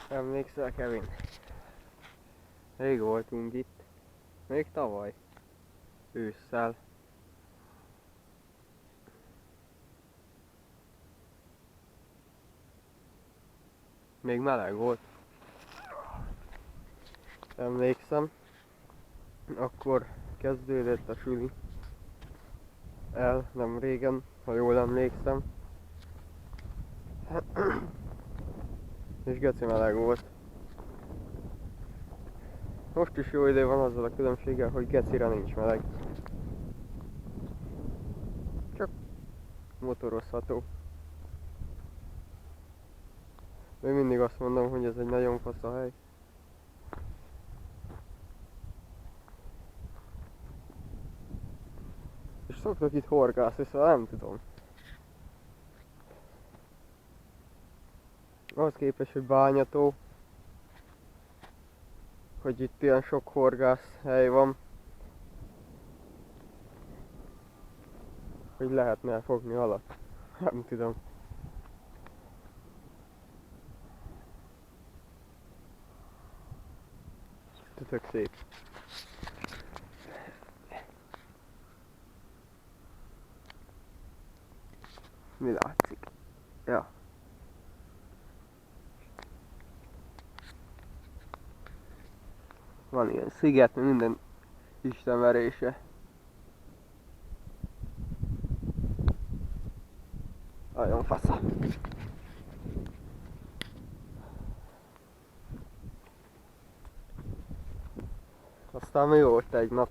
Emlékszel, Kevin? Rég voltunk itt. Még tavaly. Ősszel. Még meleg volt. Emlékszem. Akkor kezdődött a suli. Nem régen, ha jól emlékszem. És geci meleg volt. Most is jó idő van azzal a különbséggel, hogy gecire nincs meleg. Csak motorozható. Még mindig azt mondom, hogy ez egy nagyon fasz a hely. És szoktak itt horgászni, szóval nem tudom. Ahhoz képest, hogy Bányató, hogy itt ilyen sok horgász hely van, hogy lehetne fogni halat. Nem tudom. Tök szép. Mi látszik? Ja. Van ilyen sziget, minden istenverése. Nagyon fasza. Aztán mi volt egy nap?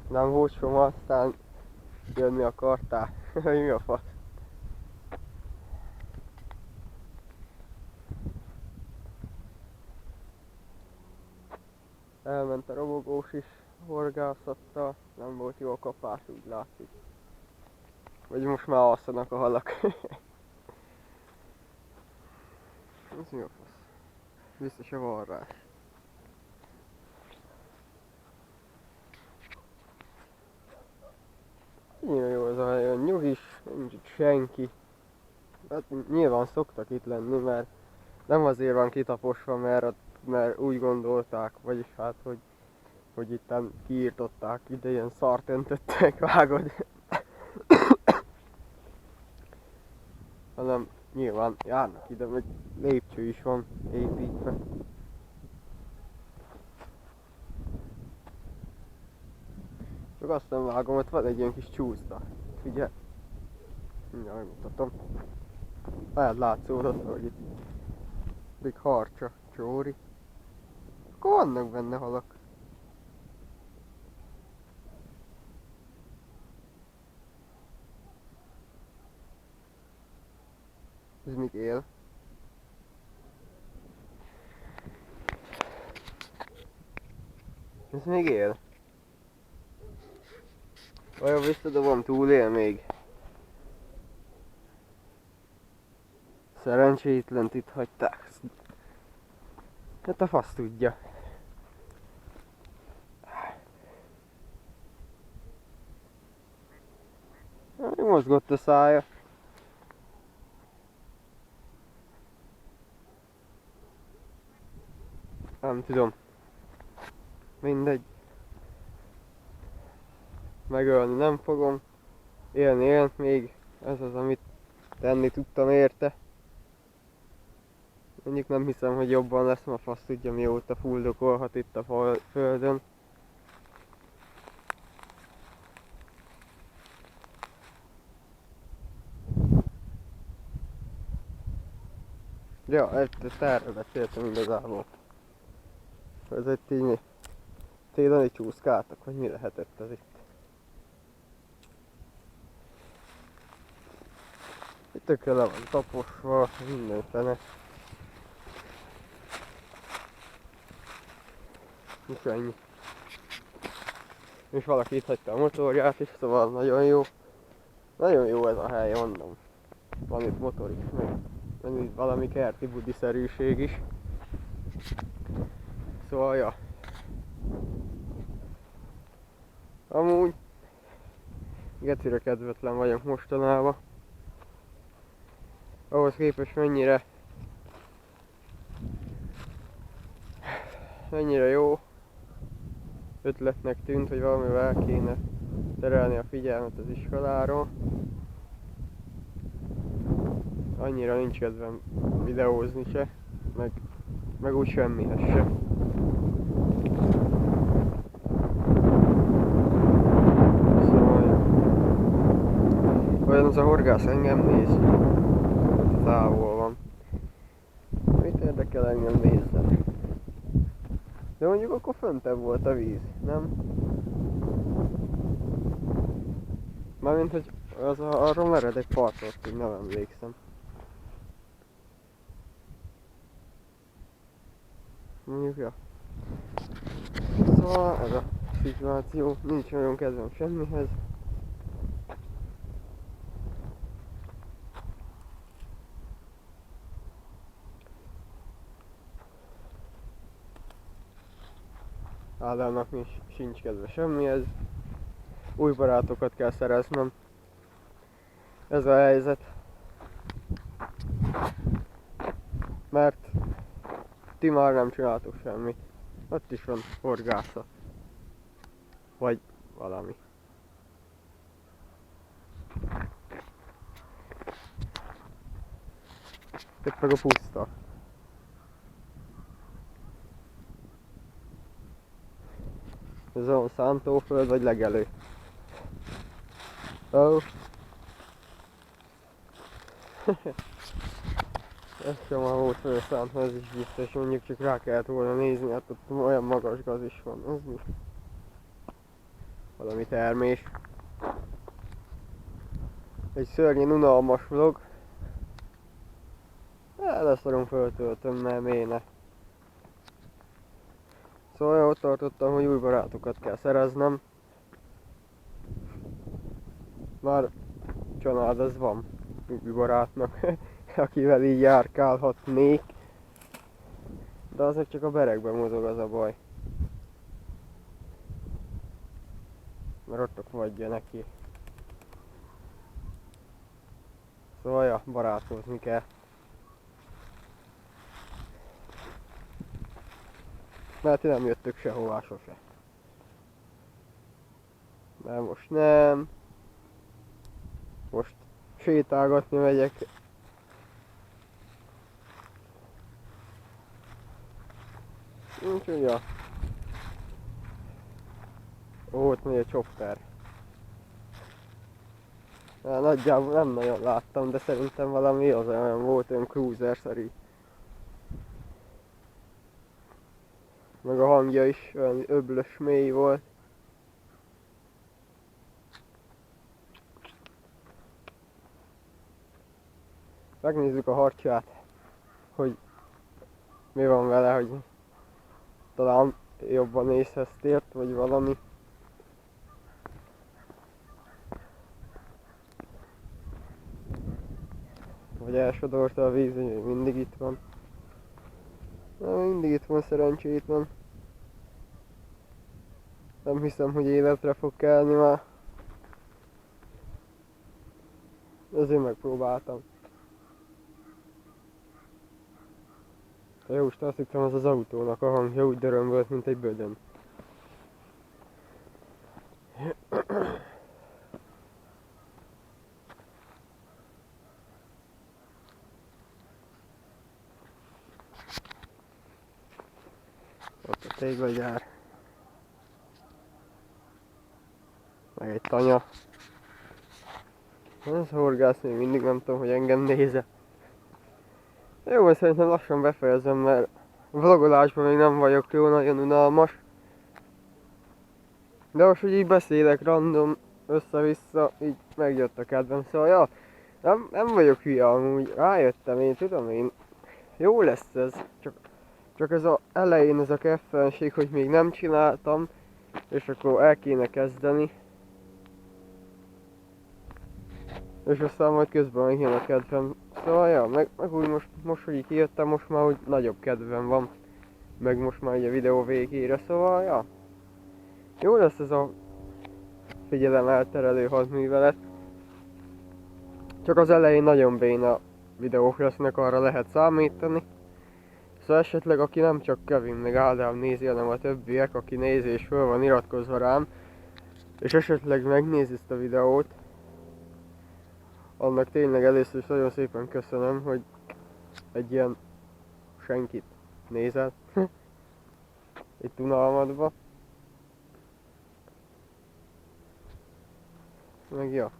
Nem volt soma, aztán jönni akartál. Mi a fasz? Elment a robogós is horgászattal, nem volt jó a kapás, úgy látszik. Vagy most már alszanak a halak. Ez mi a fasz? Biztos a varrás. Nagyon jó ez a hely, olyan nyugis, nincs itt senki. Hát nyilván szoktak itt lenni, mert nem azért van kitaposva, mert úgy gondolták, vagyis hát, hogy itten kiírtották, ide ilyen szart öntöttek, vágod. Hanem nyilván járnak ide, meg lépcső is van építve. Csak azt nem vágom, hogy van egy ilyen kis csúszda. Figyelj! Mindjárt megmutatom. Lehet látszódott, hogy itt még harcsa, csóri. Akkor vannak benne halak. Ez még él. Ez még él. Vajon visszadobom, túlél még? Szerencsétlent itt hagyták. Hát a fasz tudja. Mozgott a szája. Nem tudom. Mindegy. Megölni nem fogom. Élni élt még. Ez az, amit tenni tudtam érte. Mondjuk nem hiszem, hogy jobban lesz, mert fasz tudja, mióta fuldokolhat itt a földön. Ja, ezt erről beszéltem igazából. Ez egy tényi télen csúszkáltak, vagy mi lehetett ez itt? Itt tökre le van taposva, minden fene. És ennyi. És valaki itt hagyta a motorját is, szóval nagyon jó. Nagyon jó ez a hely, mondom. Van itt motor is, meg itt valami kerti budiszerűség is. Szóval, ja. Amúgy gecire kedvetlen vagyok mostanában. Ahhoz képest mennyire ennyire jó ötletnek tűnt, hogy valamivel kéne terelni a figyelmet az iskoláról. Annyira nincs kedvem videózni se, meg úgy semmihez se. Szóval olyan az a horgász engem néz, távol van. Mit érdekel engem nézzen? De mondjuk akkor föntebb volt a víz, nem? Mármint, hogy arról mered egy partot, hogy nem emlékszem. Mondjuk, ja. Szóval ez a szituáció, nincs nagyon kedvem semmihez. Ádámnak sincs kedve semmihez. Új barátokat kell szereznem. Ez a helyzet. Mert ti már nem csináltok semmit. Ott is van horgászat. Vagy valami. Itt meg a puszta. Ez a szántóföld vagy legelő? Oh. Ez sem már volt felszánt, ez is biztos, mondjuk csak rá kellett volna nézni, hát ott olyan magas gaz is van, ez mi? Valami termés. Egy szörnyen unalmas vlog. Leszarom, föltöltöm, mert méne. Szóval ott tartottam, hogy új barátokat kell szereznem. Már család az van, új barátnak, akivel így járkálhatnék. De azért csak a berekben mozog, az a baj. Mert ottok vagyja neki. Szóval ja, barátkozni kell. Mert ti nem jöttök sehová sose. De most nem. Most sétálgatni megyek. Úgyhogy ja. Ott megy a chopper. Nagyjából nem nagyon láttam, de szerintem valami az olyan volt, olyan cruiser-szerű. Meg a hangja is olyan öblös mély volt. Megnézzük a harcsát, hogy mi van vele, hogy talán jobban észhez tért, vagy valami. Vagy elsodorta a víz, hogy mindig itt van. Na, mindig itt van, szerencsétlen. Nem hiszem, hogy életre fog kelni már. Ezért megpróbáltam. De jó, azt hittem, az az autónak a hangja úgy dörömbölt, mint egy bödön. Ott a téglagyár. Meg egy tanya. Ez horgász, még mindig nem tudom, hogy engem néze. Jó, szerintem lassan befejezem, mert vlogolásban még nem vagyok jó, nagyon unalmas. De most, hogy így beszélek random, össze-vissza, így megjött a kedvem. Szóval, ja, nem vagyok hülye amúgy, rájöttem, én tudom én, jó lesz ez, csak ez az elején ez a keffenség, hogy még nem csináltam, és akkor el kéne kezdeni. És aztán majd közben megjön a kedvem. Szóval ja, meg úgy most hogy így kijöttem, most már úgy nagyobb kedvem van. Meg most már így a videó végére, szóval ja. Jó lesz ez a figyelem elterelő hadművelet. Csak az elején nagyon béna videók lesznek, arra lehet számítani. Szóval esetleg aki nem csak Kevin meg Ádám nézi, hanem a többiek, aki nézi és föl van iratkozva rám, és esetleg megnézi ezt a videót, annak tényleg először is nagyon szépen köszönöm, hogy egy ilyen senkit nézel itt unalmadba. Meg ja.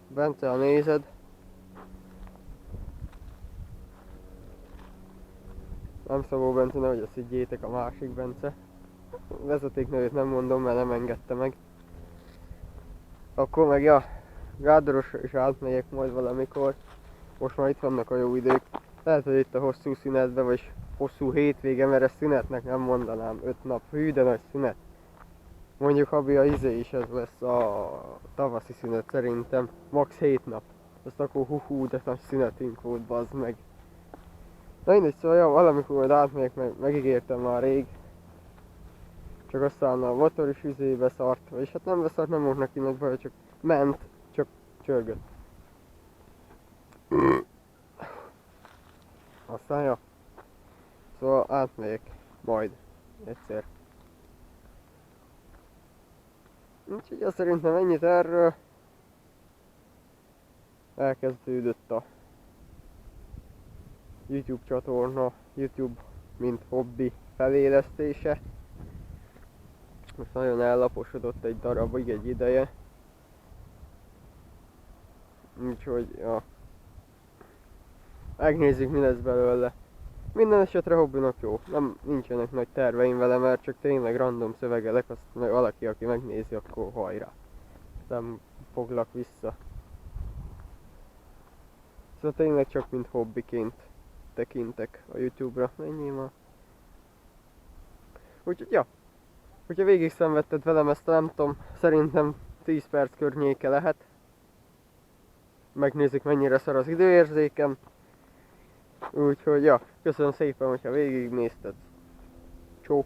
Bence, ha nézed, nem Szabó Bence, nehogy azt higgyétek, a másik Bence. Vezetéknevét nem mondom, mert nem engedte meg. Akkor meg ja, Gádorosra is átmegyek majd valamikor. Most már itt vannak a jó idők. Lehet, hogy itt a hosszú szünetbe, vagy hosszú hétvége, mert ezt szünetnek nem mondanám. 5 nap, hű de nagy szünet. Mondjuk Habi a izé is ez lesz a tavaszi szünet szerintem. Max 7 nap. Azt akkor hú, de nagy szünetünk volt, bazd meg. Na mindegy, szóval ja, valamikor majd átmegyek, mert megígértem már rég. Csak aztán a motor is üzébe szart, vagyis hát nem beszart, nem volt neki nagy baj, csak ment, csak csörgött. Aztán ja. Szóval átmegyek majd egyszer. Úgyhogy azt szerintem ennyit erről. Elkezdődött a YouTube csatorna, YouTube mint hobbi felélesztése. Most nagyon ellaposodott egy darabig, egy ideje. Úgyhogy ja. Megnézzük, mi lesz belőle. Minden esetre hobbinak jó. Nincsenek nagy terveim vele, mert csak tényleg random szövegelek, azt meg valaki, aki megnézi, akkor hajrá. Nem foglak vissza. Szóval tényleg csak mint hobbiként tekintek a YouTube-ra. Ennyi ma. Úgyhogy ja. Hogyha végig szenvedted velem ezt, nem tudom, szerintem 10 perc környéke lehet. Megnézzük, mennyire szar az időérzékem. Úgyhogy ja, köszönöm szépen, hogyha végignézted. Csók!